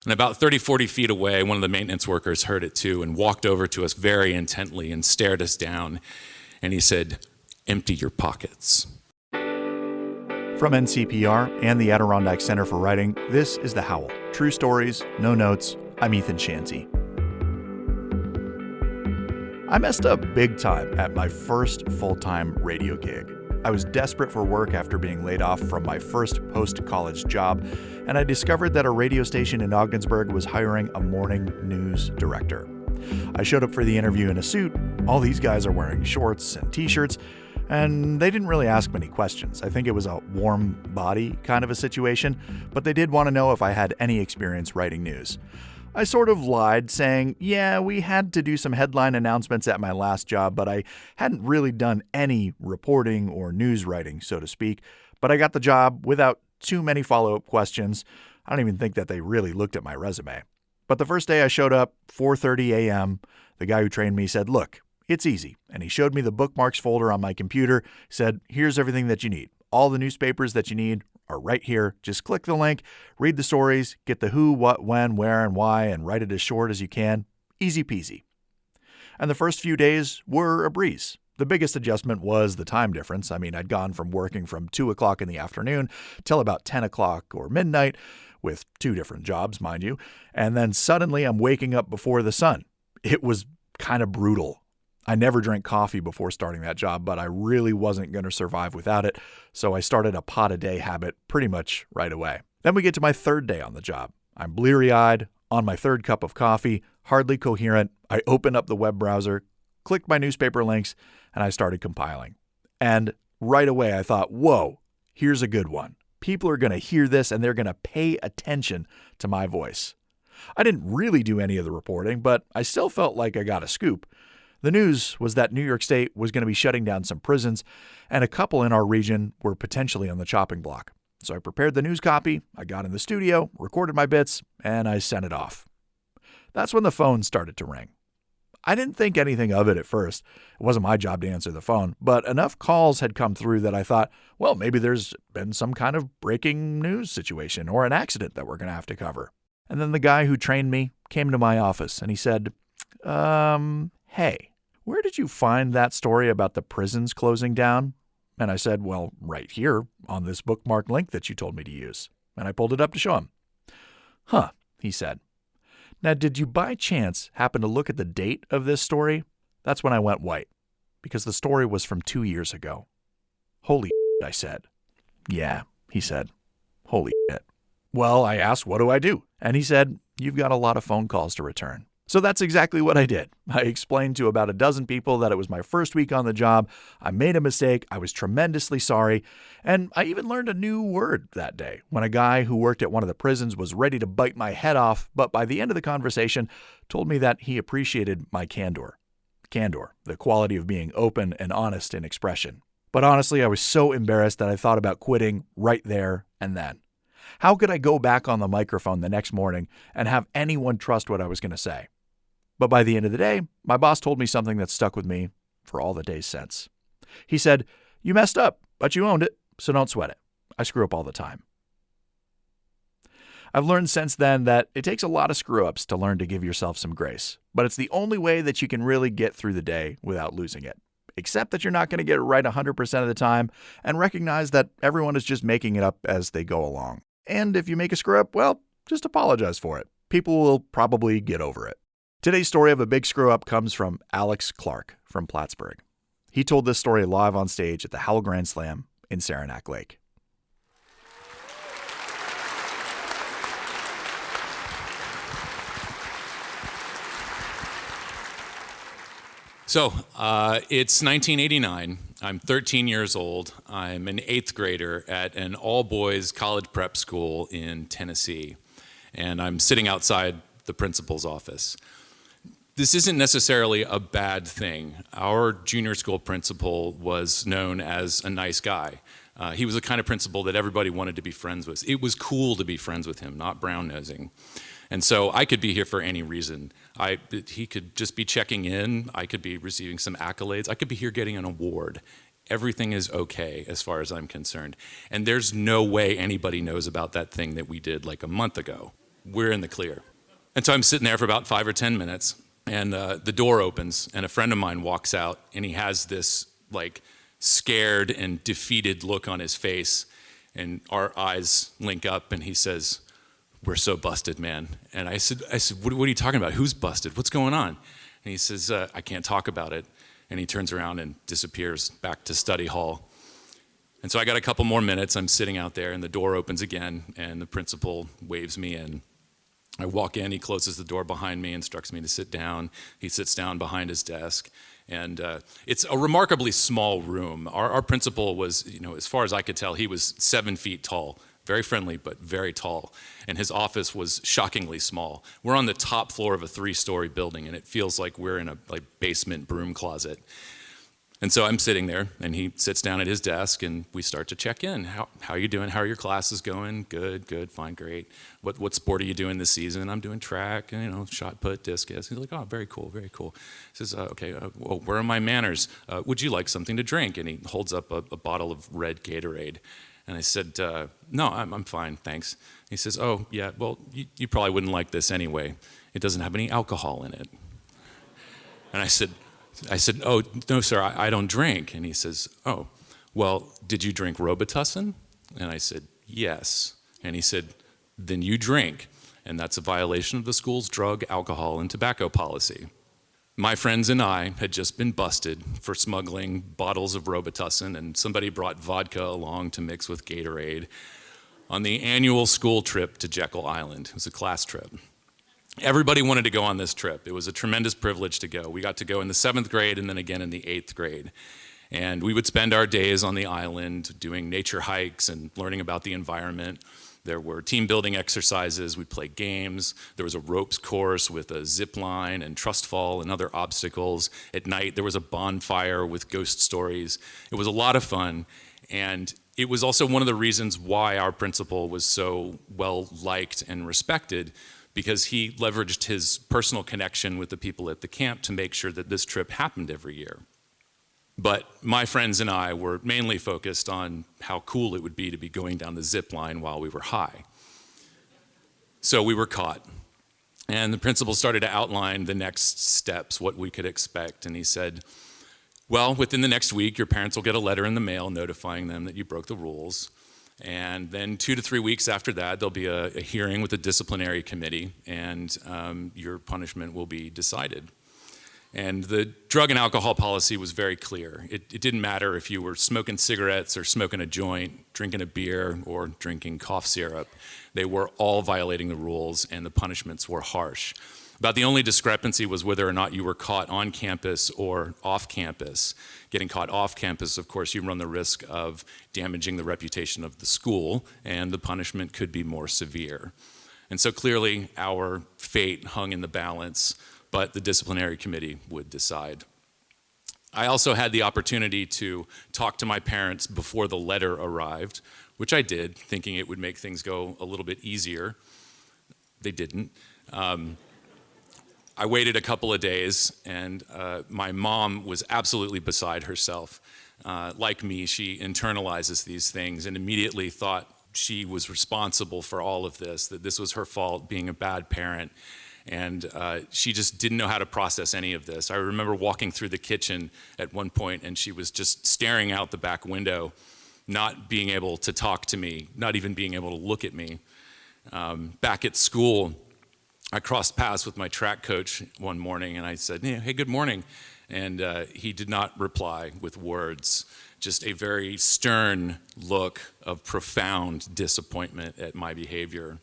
And about 30, 40 feet away, one of the maintenance workers heard it too and walked over to us very intently and stared us down. And he said, "Empty your pockets." From NCPR and the Adirondack Center for Writing, this is The Howl. True stories, no notes. I'm Ethan Shantie. I messed up big time at my first full-time radio gig. I was desperate for work after being laid off from my first post-college job, and I discovered that a radio station in Ogdensburg was hiring a morning news director. I showed up for the interview in a suit. All these guys are wearing shorts and t-shirts, and they didn't really ask many questions. I think it was a warm body kind of a situation, but they did want to know if I had any experience writing news. I sort of lied, saying, yeah, we had to do some headline announcements at my last job, but I hadn't really done any reporting or news writing, so to speak. But I got the job without too many follow-up questions. I don't even think that they really looked at my resume. But the first day I showed up, 4:30 a.m., the guy who trained me said, look, it's easy. And he showed me the bookmarks folder on my computer, said, here's everything that you need. All the newspapers that you need are right here. Just click the link, read the stories, get the who, what, when, where, and why, and write it as short as you can. Easy peasy. And the first few days were a breeze. The biggest adjustment was the time difference. I mean, I'd gone from working from 2 o'clock in the afternoon till about 10 o'clock or midnight, with 2 different jobs, mind you, and then suddenly I'm waking up before the sun. It was kind of brutal. I never drank coffee before starting that job, but I really wasn't going to survive without it, so I started a pot-a-day habit pretty much right away. Then we get to my third day on the job. I'm bleary-eyed, on my third cup of coffee, hardly coherent. I open up the web browser, clicked my newspaper links, and I started compiling. And right away I thought, whoa, here's a good one. People are going to hear this and they're going to pay attention to my voice. I didn't really do any of the reporting, but I still felt like I got a scoop. The news was that New York State was going to be shutting down some prisons, and a couple in our region were potentially on the chopping block. So I prepared the news copy, I got in the studio, recorded my bits, and I sent it off. That's when the phone started to ring. I didn't think anything of it at first. It wasn't my job to answer the phone, but enough calls had come through that I thought, well, maybe there's been some kind of breaking news situation or an accident that we're going to have to cover. And then the guy who trained me came to my office and he said, hey, where did you find that story about the prisons closing down? And I said, well, right here on this bookmark link that you told me to use. And I pulled it up to show him. Huh, he said. Now, did you by chance happen to look at the date of this story? That's when I went white, because the story was from 2 years ago. Holy shit, I said. Yeah, he said. Holy shit. Well, I asked, what do I do? And he said, you've got a lot of phone calls to return. So that's exactly what I did. I explained to about a dozen people that it was my first week on the job. I made a mistake. I was tremendously sorry. And I even learned a new word that day when a guy who worked at one of the prisons was ready to bite my head off, but by the end of the conversation told me that he appreciated my candor. Candor, the quality of being open and honest in expression. But honestly, I was so embarrassed that I thought about quitting right there and then. How could I go back on the microphone the next morning and have anyone trust what I was going to say? But by the end of the day, my boss told me something that stuck with me for all the days since. He said, you messed up, but you owned it, so don't sweat it. I screw up all the time. I've learned since then that it takes a lot of screw-ups to learn to give yourself some grace, but it's the only way that you can really get through the day without losing it. Accept that you're not going to get it right 100% of the time, and recognize that everyone is just making it up as they go along. And if you make a screw-up, well, just apologize for it. People will probably get over it. Today's story of a big screw-up comes from Alex Clark from Plattsburgh. He told this story live on stage at the Howl Grand Slam in Saranac Lake. So it's 1989. I'm 13 years old. I'm an 8th grader at an all-boys college prep school in Tennessee. And I'm sitting outside the principal's office. This isn't necessarily a bad thing. Our junior school principal was known as a nice guy. He was the kind of principal that everybody wanted to be friends with. It was cool to be friends with him, not brown-nosing. And so I could be here for any reason. He could just be checking in. I could be receiving some accolades. I could be here getting an award. Everything is okay as far as I'm concerned. And there's no way anybody knows about that thing that we did like a month ago. we're in the clear. And so I'm sitting there for about 5 or 10 minutes, and the door opens, and a friend of mine walks out, and he has this like scared and defeated look on his face, and our eyes link up, and he says, "We're so busted, man." And I said, what are you talking about? Who's busted? What's going on? And he says, "I can't talk about it." And he turns around and disappears back to study hall. And so I got a couple more minutes. I'm sitting out there, and the door opens again, and the principal waves me in. I walk in, he closes the door behind me, instructs me to sit down. He sits down behind his desk. And it's a remarkably small room. Our principal was, as far as I could tell, he was 7 feet tall. Very friendly, but very tall. And his office was shockingly small. We're on the top floor of a 3-story building, and it feels like we're in a basement broom closet. And so I'm sitting there, and he sits down at his desk, and we start to check in. How are you doing? How are your classes going? Good, fine, great. What sport are you doing this season? I'm doing track, shot put, discus. He's like, "Oh, very cool, very cool." He says, "Okay, well, where are my manners? Would you like something to drink?" And he holds up a bottle of red Gatorade. And I said, "No, I'm fine, thanks." He says, "Oh, yeah, well, you probably wouldn't like this anyway. It doesn't have any alcohol in it." And I said, "Oh, no, sir, I don't drink." And he says, "Oh, well, did you drink Robitussin?" And I said, "Yes." And he said, "Then you drink, and that's a violation of the school's drug, alcohol, and tobacco policy." My friends and I had just been busted for smuggling bottles of Robitussin, and somebody brought vodka along to mix with Gatorade on the annual school trip to Jekyll Island. It was a class trip. Everybody wanted to go on this trip. It was a tremendous privilege to go. We got to go in the 7th grade and then again in the 8th grade. And we would spend our days on the island doing nature hikes and learning about the environment. There were team building exercises, we'd play games. There was a ropes course with a zip line and trust fall and other obstacles. At night, there was a bonfire with ghost stories. It was a lot of fun. And it was also one of the reasons why our principal was so well liked and respected, because he leveraged his personal connection with the people at the camp to make sure that this trip happened every year. But my friends and I were mainly focused on how cool it would be to be going down the zip line while we were high. So we were caught. And the principal started to outline the next steps, what we could expect. And he said, "Well, within the next week, your parents will get a letter in the mail notifying them that you broke the rules. And then 2 to 3 weeks after that, there'll be a hearing with the disciplinary committee, and your punishment will be decided." And the drug and alcohol policy was very clear. It didn't matter if you were smoking cigarettes or smoking a joint, drinking a beer, or drinking cough syrup. They were all violating the rules, and the punishments were harsh. About the only discrepancy was whether or not you were caught on campus or off campus. Getting caught off campus, of course, you run the risk of damaging the reputation of the school, and the punishment could be more severe. And so clearly our fate hung in the balance, but the disciplinary committee would decide. I also had the opportunity to talk to my parents before the letter arrived, which I did, thinking it would make things go a little bit easier. They didn't. I waited a couple of days, and my mom was absolutely beside herself. Like me, she internalizes these things and immediately thought she was responsible for all of this, that this was her fault, being a bad parent. And she just didn't know how to process any of this. I remember walking through the kitchen at one point, and she was just staring out the back window, not being able to talk to me, not even being able to look at me. Back at school, I crossed paths with my track coach one morning, and I said, "Hey, good morning." And he did not reply with words, just a very stern look of profound disappointment at my behavior.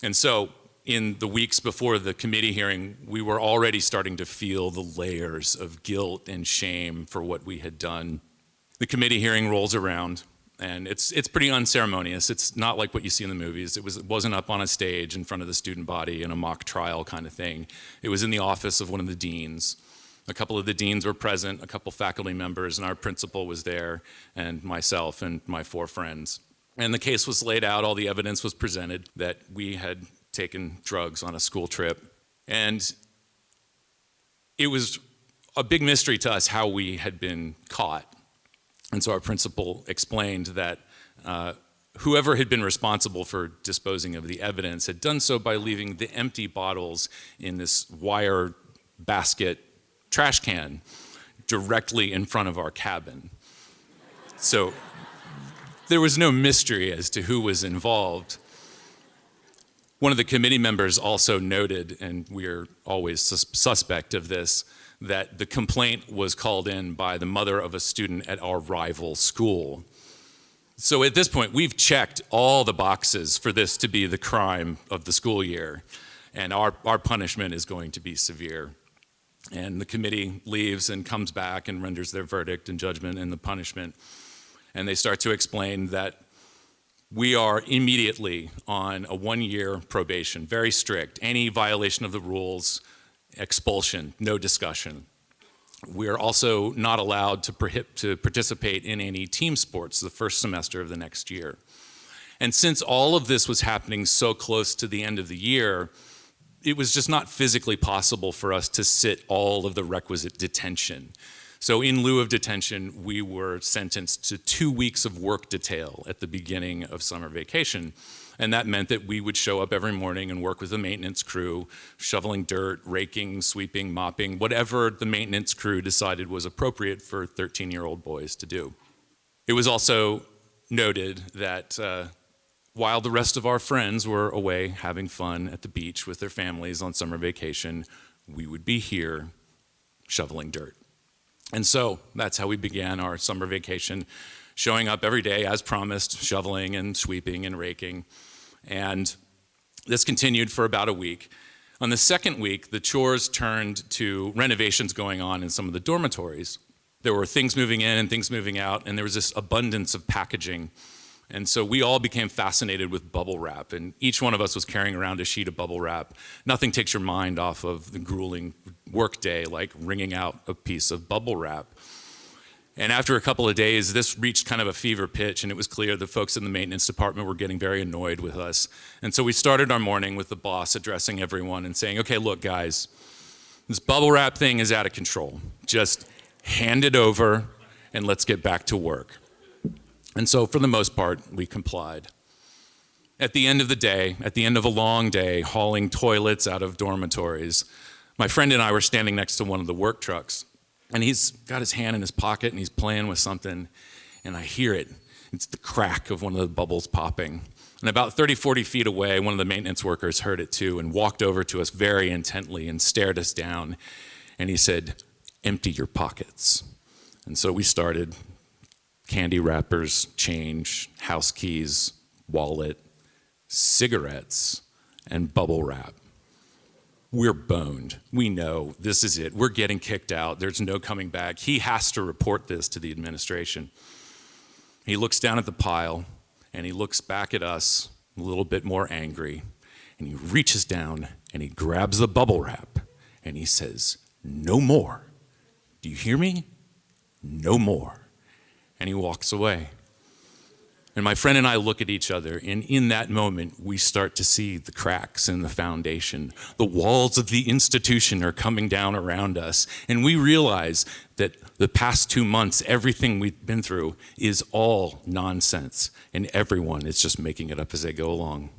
And so in the weeks before the committee hearing, we were already starting to feel the layers of guilt and shame for what we had done. The committee hearing rolls around, and it's pretty unceremonious. It's not like what you see in the movies. It wasn't up on a stage in front of the student body in a mock trial kind of thing. It was in the office of one of the deans. A couple of the deans were present, a couple faculty members, and our principal was there, and myself and my 4 friends. And the case was laid out, all the evidence was presented that we had taken drugs on a school trip. And it was a big mystery to us how we had been caught. And so our principal explained that whoever had been responsible for disposing of the evidence had done so by leaving the empty bottles in this wire basket trash can directly in front of our cabin. So there was no mystery as to who was involved. One of the committee members also noted, and we're always suspect of this, that the complaint was called in by the mother of a student at our rival school. So at this point, we've checked all the boxes for this to be the crime of the school year, and our punishment is going to be severe. And the committee leaves and comes back and renders their verdict and judgment and the punishment. And they start to explain that we are immediately on a 1-year probation, very strict. Any violation of the rules, expulsion, no discussion. We are also not allowed to participate in any team sports the first semester of the next year. And since all of this was happening so close to the end of the year, it was just not physically possible for us to sit all of the requisite detention. So in lieu of detention, we were sentenced to 2 weeks of work detail at the beginning of summer vacation. And that meant that we would show up every morning and work with the maintenance crew, shoveling dirt, raking, sweeping, mopping, whatever the maintenance crew decided was appropriate for 13-year-old boys to do. It was also noted that while the rest of our friends were away having fun at the beach with their families on summer vacation, we would be here shoveling dirt. And so that's how we began our summer vacation, showing up every day as promised, shoveling and sweeping and raking. And this continued for about a week. On the second week, the chores turned to renovations going on in some of the dormitories. There were things moving in and things moving out, and there was this abundance of packaging. And so we all became fascinated with bubble wrap, and each one of us was carrying around a sheet of bubble wrap. Nothing takes your mind off of the grueling work day like wringing out a piece of bubble wrap. And after a couple of days, this reached kind of a fever pitch, and it was clear the folks in the maintenance department were getting very annoyed with us. And so we started our morning with the boss addressing everyone and saying, okay, look, guys, this bubble wrap thing is out of control. Just hand it over, and let's get back to work. And so for the most part, we complied. At the end of the day, at the end of a long day, hauling toilets out of dormitories, my friend and I were standing next to one of the work trucks, and he's got his hand in his pocket and he's playing with something, and I hear it. It's the crack of one of the bubbles popping. And about 30, 40 feet away, one of the maintenance workers heard it too and walked over to us very intently and stared us down. And he said, "Empty your pockets." And so we started. Candy wrappers, change, house keys, wallet, cigarettes, and bubble wrap. We're boned. We know this is it. We're getting kicked out. There's no coming back. He has to report this to the administration. He looks down at the pile, and he looks back at us a little bit more angry, and he reaches down, and he grabs the bubble wrap, and he says, "No more. Do you hear me? No more." And he walks away. And my friend and I look at each other, and in that moment, we start to see the cracks in the foundation. The walls of the institution are coming down around us, and we realize that the past 2 months, everything we've been through is all nonsense, and everyone is just making it up as they go along.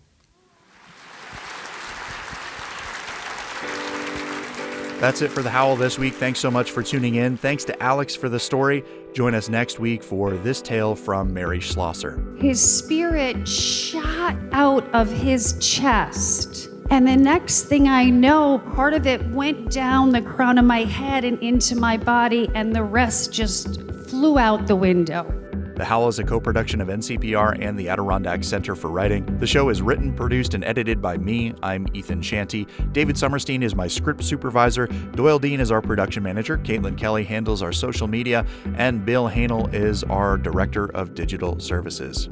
That's it for The Howl this week. Thanks so much for tuning in. Thanks to Alex for the story. Join us next week for this tale from Mary Schlosser. His spirit shot out of his chest. And the next thing I know, part of it went down the crown of my head and into my body, and the rest just flew out the window. The Howl is a co-production of NCPR and the Adirondack Center for Writing. The show is written, produced, and edited by me. I'm Ethan Shantie. David Summerstein is my script supervisor. Doyle Dean is our production manager. Caitlin Kelly handles our social media. And Bill Hanel is our director of digital services.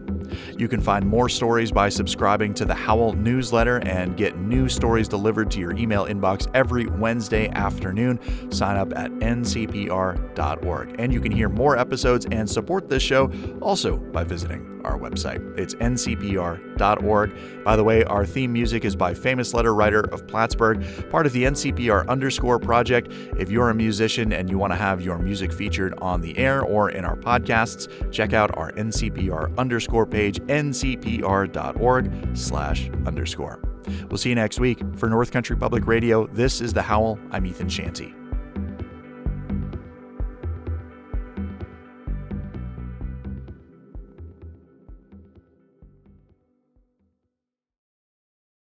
You can find more stories by subscribing to the Howl newsletter and get new stories delivered to your email inbox every Wednesday afternoon. Sign up at ncpr.org. And you can hear more episodes and support this show also by visiting our our website. It's ncpr.org. By the way, our theme music is by Famous Letter Writer of Plattsburgh, part of the NCPR_ project. If you're a musician and you want to have your music featured on the air or in our podcasts, check out our NCPR_ page, ncpr.org/_. We'll see you next week. For North Country Public Radio, this is The Howl. I'm Ethan Shantie.